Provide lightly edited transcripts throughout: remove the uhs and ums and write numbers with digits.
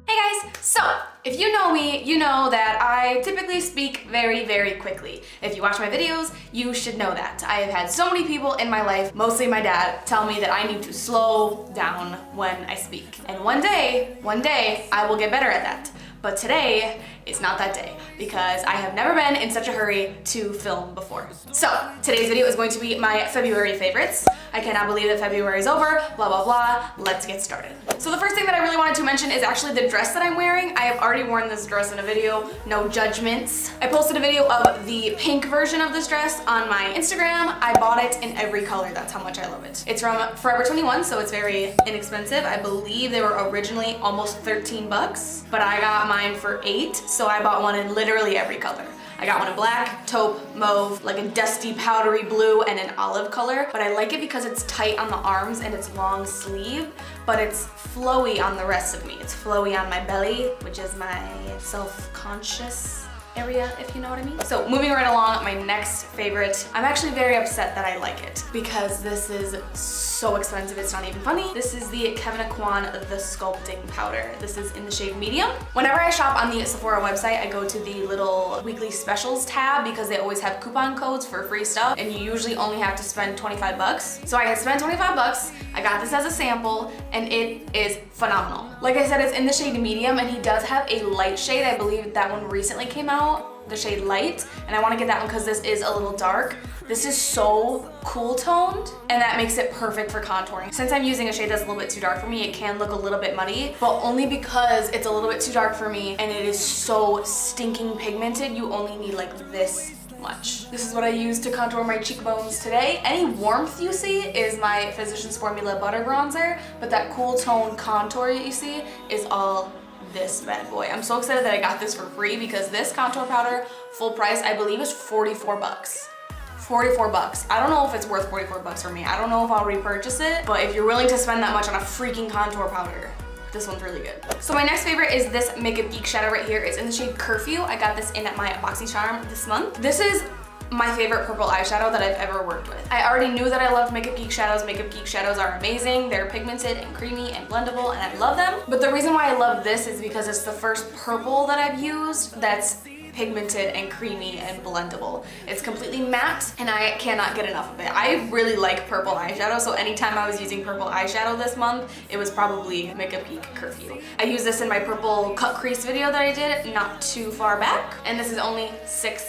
Hey guys! So, if you know me, you know that I typically speak very, very quickly. If you watch my videos, you should know that. I have had so many people in my life, mostly my dad, tell me that I need to slow down when I speak. And one day, I will get better at that. But today is not that day because I have never been in such a hurry to film before. So today's video is going to be my February favorites. I cannot believe that February is over, blah, blah, blah. Let's get started. So the first thing that I really wanted to mention is actually the dress that I'm wearing. I have already worn this dress in a video, no judgments. I posted a video of the pink version of this dress on my Instagram. I bought it in every color, that's how much I love it. It's from Forever 21, so it's very inexpensive. I believe they were originally almost 13 bucks, but I got mine for 8, so I bought one in literally every color. I got one in black, taupe, mauve, like a dusty powdery blue, and an olive color, but I like it because it's tight on the arms and it's long sleeve, but it's flowy on the rest of me. It's flowy on my belly, which is my self-conscious area, if you know what I mean. So moving right along, my next favorite. I'm actually very upset that I like it because this is so expensive, it's not even funny. This is the Kevyn the Sculpting powder. This is in the shade medium. Whenever I shop on the Sephora website, I go to the little weekly specials tab because they always have coupon codes for free stuff, and you usually only have to spend 25 bucks. So I had spent 25 bucks, I got this as a sample, and it is phenomenal. Like I said, it's in the shade medium, and he does have a light shade. I believe that one recently came out, the shade light, and I want to get that one because this is a little dark. This is so cool toned, and that makes it perfect for contouring. Since I'm using a shade that's a little bit too dark for me, it can look a little bit muddy, but only because it's a little bit too dark for me and it is so stinking pigmented, you only need like this much. This is what I use to contour my cheekbones today. Any warmth you see is my Physicians Formula Butter Bronzer, but that cool tone contour you see is all this bad boy. I'm so excited that I got this for free because this contour powder, full price, I believe is 44 bucks. 44 bucks. I don't know if it's worth 44 bucks for me. I don't know if I'll repurchase it, but if you're willing to spend that much on a freaking contour powder, this one's really good. So my next favorite is this Makeup Geek shadow right here. It's in the shade Curfew. I got this in at my BoxyCharm this month. This is my favorite purple eyeshadow that I've ever worked with. I already knew that I loved Makeup Geek shadows. Makeup Geek shadows are amazing. They're pigmented and creamy and blendable, and I love them. But the reason why I love this is because it's the first purple that I've used that's pigmented and creamy and blendable. It's completely matte and I cannot get enough of it. I really like purple eyeshadow, so anytime I was using purple eyeshadow this month, it was probably Makeup Geek Curfew. I used this in my purple cut crease video that I did not too far back, and this is only $6.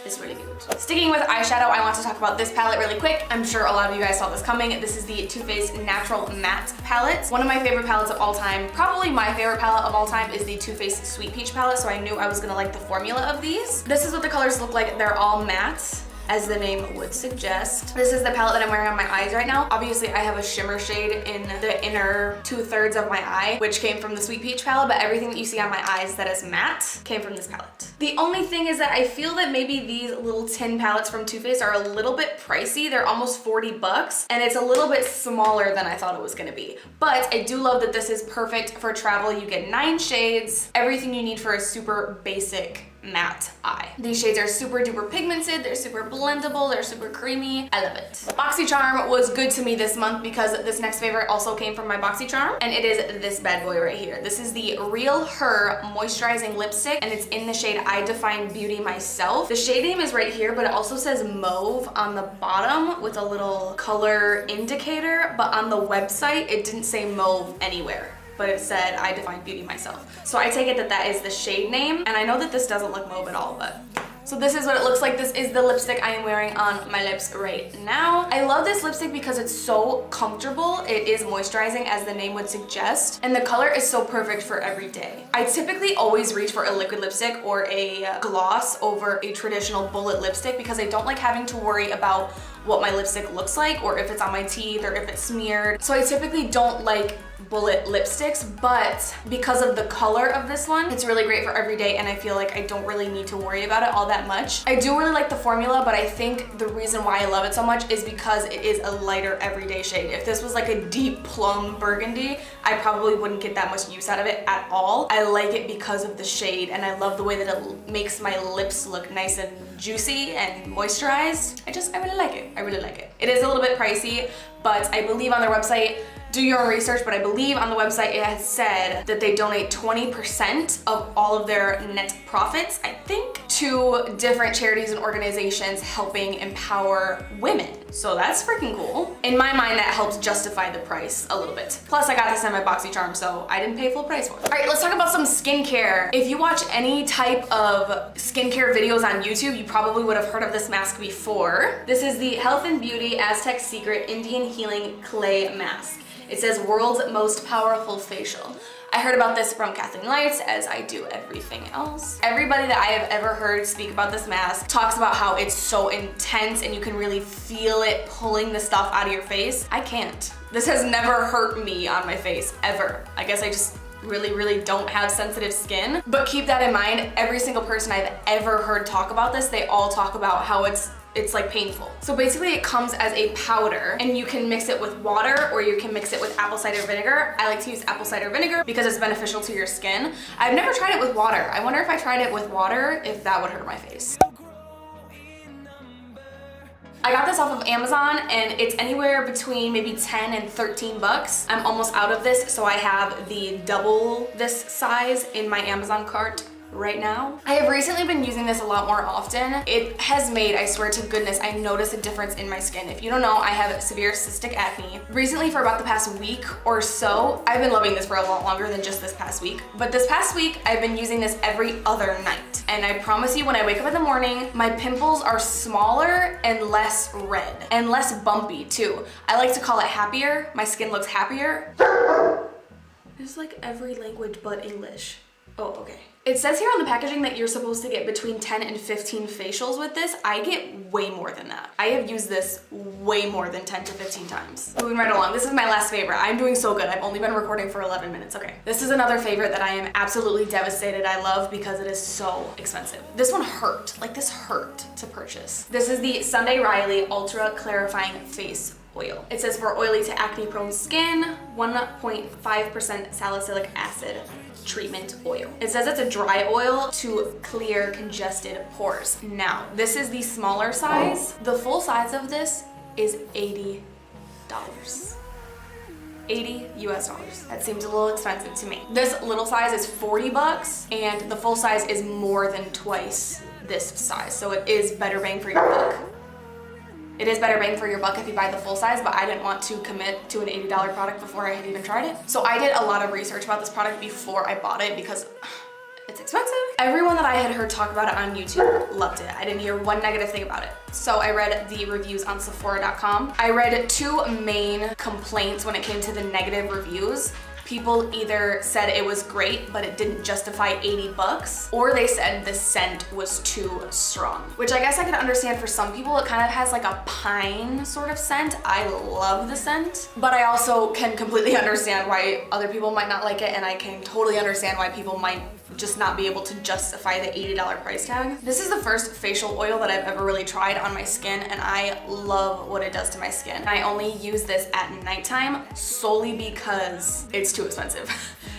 It's really good. Sticking with eyeshadow, I want to talk about this palette really quick. I'm sure a lot of you guys saw this coming. This is the Too Faced Natural Matte palette. One of my favorite palettes of all time, probably my favorite palette of all time, is the Too Faced Sweet Peach palette, so I knew I was gonna like the formula of these. This is what the colors look like. They're all matte, as the name would suggest. This is the palette that I'm wearing on my eyes right now. Obviously, I have a shimmer shade in the inner 2/3 of my eye, which came from the Sweet Peach palette, but everything that you see on my eyes that is matte came from this palette. The only thing is that I feel that maybe these little tin palettes from Too Faced are a little bit pricey. They're almost 40 bucks, and it's a little bit smaller than I thought it was gonna be. But I do love that this is perfect for travel. You get 9 shades, everything you need for a super basic matte eye. These shades are super duper pigmented, they're super blendable, they're super creamy. I love it. BoxyCharm was good to me this month because this next favorite also came from my BoxyCharm, and it is this bad boy right here. This is the Real Her Moisturizing Lipstick, and it's in the shade I Define Beauty Myself. The shade name is right here, but it also says mauve on the bottom with a little color indicator, but on the website it didn't say mauve anywhere, but it said I Define Beauty Myself. So I take it that that is the shade name, and I know that this doesn't look mauve at all, but. So this is what it looks like. This is the lipstick I am wearing on my lips right now. I love this lipstick because it's so comfortable. It is moisturizing, as the name would suggest, and the color is so perfect for every day. I typically always reach for a liquid lipstick or a gloss over a traditional bullet lipstick because I don't like having to worry about what my lipstick looks like or if it's on my teeth or if it's smeared. So I typically don't like bullet lipsticks, but because of the color of this one, it's really great for every day, and I feel like I don't really need to worry about it all that much. I do really like the formula, but I think the reason why I love it so much is because it is a lighter everyday shade. If this was like a deep plum burgundy, I probably wouldn't get that much use out of it at all. I like it because of the shade, and I love the way that it makes my lips look nice and juicy and moisturized. I really like it. I really like it. It is a little bit pricey, but I believe on their website do your own research, but I believe on the website it has said that they donate 20% of all of their net profits, I think, to different charities and organizations helping empower women. So that's freaking cool. In my mind, that helps justify the price a little bit. Plus, I got this in my BoxyCharm, so I didn't pay full price for it. All right, let's talk about some skincare. If you watch any type of skincare videos on YouTube, you probably would have heard of this mask before. This is the Health and Beauty Aztec Secret Indian Healing Clay Mask. It says world's most powerful facial. I heard about this from Kathleen Lights, as I do everything else. Everybody that I have ever heard speak about this mask talks about how it's so intense and you can really feel it pulling the stuff out of your face. I can't. This has never hurt me on my face, ever. I guess I just really don't have sensitive skin. But keep that in mind, every single person I've ever heard talk about this, they all talk about how it's like painful. So basically it comes as a powder and you can mix it with water or you can mix it with apple cider vinegar. I like to use apple cider vinegar because it's beneficial to your skin. I've never tried it with water. I wonder if I tried it with water, if that would hurt my face. I got this off of Amazon and it's anywhere between maybe 10 and 13 bucks. I'm almost out of this, so I have the double this size in my Amazon cart right now. I have recently been using this a lot more often. It has made, I swear to goodness, I notice a difference in my skin. If you don't know, I have severe cystic acne. Recently, for about the past week or so, I've been loving this for a lot longer than just this past week, but this past week, I've been using this every other night. And I promise you, when I wake up in the morning, my pimples are smaller and less red and less bumpy too. I like to call it happier. My skin looks happier. It's like every language but English. Oh, okay. It says here on the packaging that you're supposed to get between 10 and 15 facials with this. I get way more than that. I have used this way more than 10 to 15 times. Moving right along, this is my last favorite. I'm doing so good. I've only been recording for 11 minutes. Okay. This is another favorite that I am absolutely devastated I love because it is so expensive. This one hurt. Like, this hurt to purchase. This is the Sunday Riley Ultra Clarifying Face Oil. It says for oily to acne prone skin, 1.5% salicylic acid treatment oil. It says it's a dry oil to clear congested pores. Now, this is the smaller size. The full size of this is $80. 80 US dollars. That seems a little expensive to me. This little size is 40 bucks and the full size is more than twice this size. So it is better bang for your buck. It is better bang for your buck if you buy the full size, but I didn't want to commit to an $80 product before I had even tried it. So I did a lot of research about this product before I bought it because it's expensive. Everyone that I had heard talk about it on YouTube loved it. I didn't hear one negative thing about it. So I read the reviews on Sephora.com. I read two main complaints when it came to the negative reviews. People either said it was great, but it didn't justify 80 bucks, or they said the scent was too strong, which I guess I can understand for some people. It kind of has like a pine sort of scent. I love the scent, but I also can completely understand why other people might not like it, and I can totally understand why people might just not be able to justify the $80 price tag. This is the first facial oil that I've ever really tried on my skin, and I love what it does to my skin. I only use this at nighttime solely because it's too expensive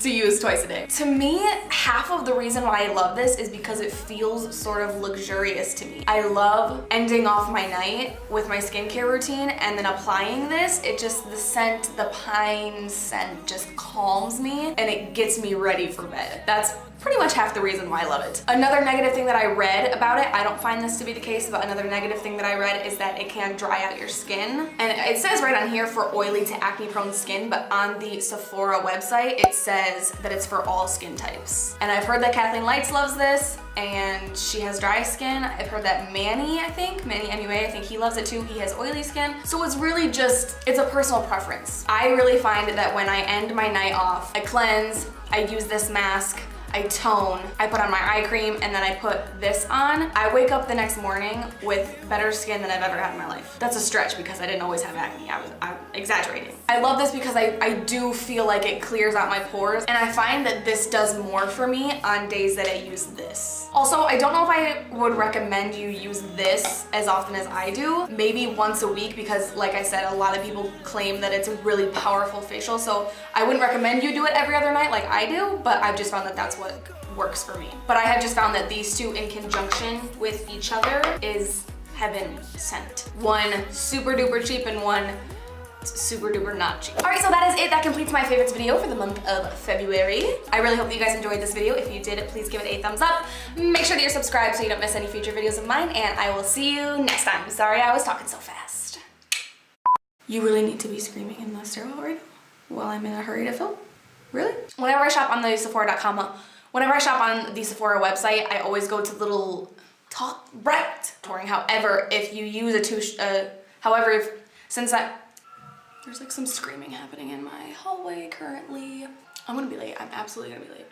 to use twice a day. To me, half of the reason why I love this is because it feels sort of luxurious to me. I love ending off my night with my skincare routine and then applying this. It just, the scent, the pine scent just calms me and it gets me ready for bed. That's pretty much half the reason why I love it. Another negative thing that I read about it, I don't find this to be the case, but another negative thing that I read is that it can dry out your skin. And it says right on here for oily to acne prone skin, but on the Sephora website, it says that it's for all skin types. And I've heard that Kathleen Lights loves this and she has dry skin. I've heard that Manny MUA, I think he loves it too. He has oily skin. So it's really just, it's a personal preference. I really find that when I end my night off, I cleanse, I use this mask, I tone, I put on my eye cream, and then I put this on. I wake up the next morning with better skin than I've ever had in my life. That's a stretch because I didn't always have acne. I'm exaggerating. I love this because I do feel like it clears out my pores, and I find that this does more for me on days that I use this. Also, I don't know if I would recommend you use this as often as I do. Maybe once a week because, like I said, a lot of people claim that it's a really powerful facial, so I wouldn't recommend you do it every other night like I do, but I've just found that that's what works for me. But I have just found that these two in conjunction with each other is heaven sent. One super duper cheap and one super duper not cheap. All right, so that is it. That completes my favorites video for the month of February. I really hope that you guys enjoyed this video. If you did, please give it a thumbs up. Make sure that you're subscribed so you don't miss any future videos of mine, and I will see you next time. Sorry I was talking so fast. You really need to be screaming in the stairwell right now while I'm in a hurry to film? Really? Whenever I shop on the Sephora.com, whenever I shop on the Sephora website, I always go to little top right. However, if you use a there's like some screaming happening in my hallway currently. I'm gonna be late. I'm absolutely gonna be late.